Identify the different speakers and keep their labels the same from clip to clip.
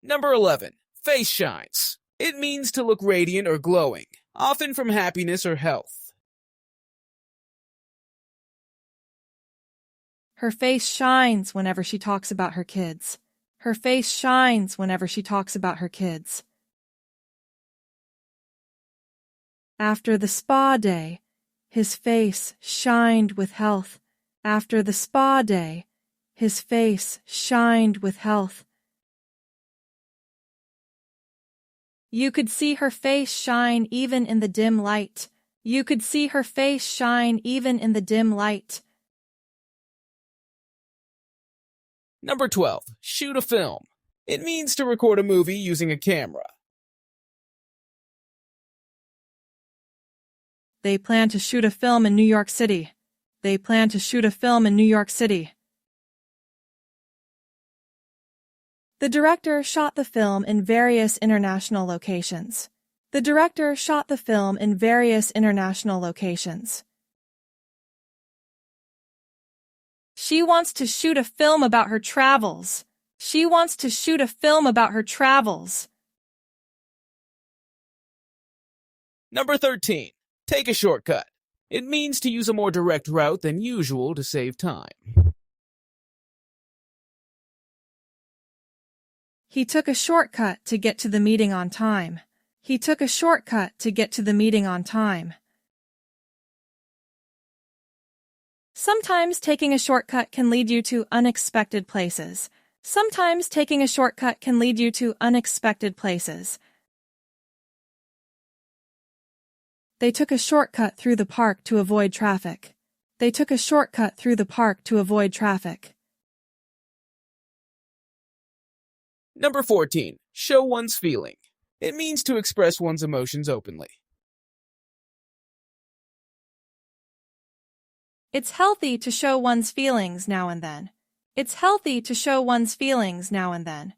Speaker 1: Number 11. Face shines. It means to look radiant or glowing, often from happiness or health.
Speaker 2: Her face shines whenever she talks about her kids. Her face shines whenever she talks about her kids. After the spa day, his face shined with health. After the spa day, his face shined with health. You could see her face shine even in the dim light. You could see her face shine even in the dim light.
Speaker 1: Number 12. Shoot a film. It means to record a movie using a camera.
Speaker 2: They plan to shoot a film in New York City. They plan to shoot a film in New York City. The director shot the film in various international locations. The director shot the film in various international locations. She wants to shoot a film about her travels. She wants to shoot a film about her travels.
Speaker 1: Number 13. Take a shortcut. It means to use a more direct route than usual to save time.
Speaker 2: He took a shortcut to get to the meeting on time. He took a shortcut to get to the meeting on time. Sometimes taking a shortcut can lead you to unexpected places. Sometimes taking a shortcut can lead you to unexpected places. They took a shortcut through the park to avoid traffic. They took a shortcut through the park to avoid traffic.
Speaker 1: Number 14. Show one's feeling. It means to express one's emotions openly.
Speaker 2: It's healthy to show one's feelings now and then. It's healthy to show one's feelings now and then.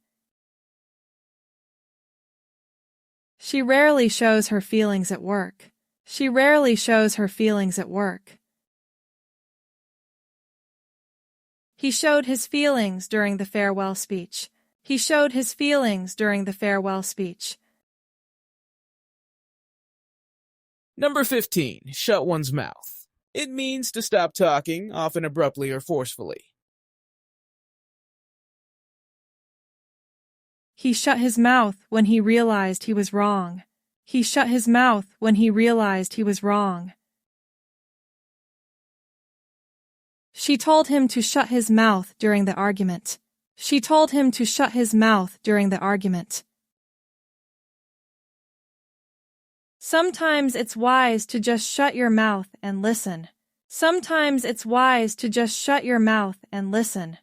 Speaker 2: She rarely shows her feelings at work. She rarely shows her feelings at work. He showed his feelings during the farewell speech. He showed his feelings during the farewell speech.
Speaker 1: Number 15. Shut one's mouth. It means to stop talking, often abruptly or forcefully.
Speaker 2: He shut his mouth when he realized he was wrong. He shut his mouth when he realized he was wrong. She told him to shut his mouth during the argument. She told him to shut his mouth during the argument. Sometimes it's wise to just shut your mouth and listen. Sometimes it's wise to just shut your mouth and listen.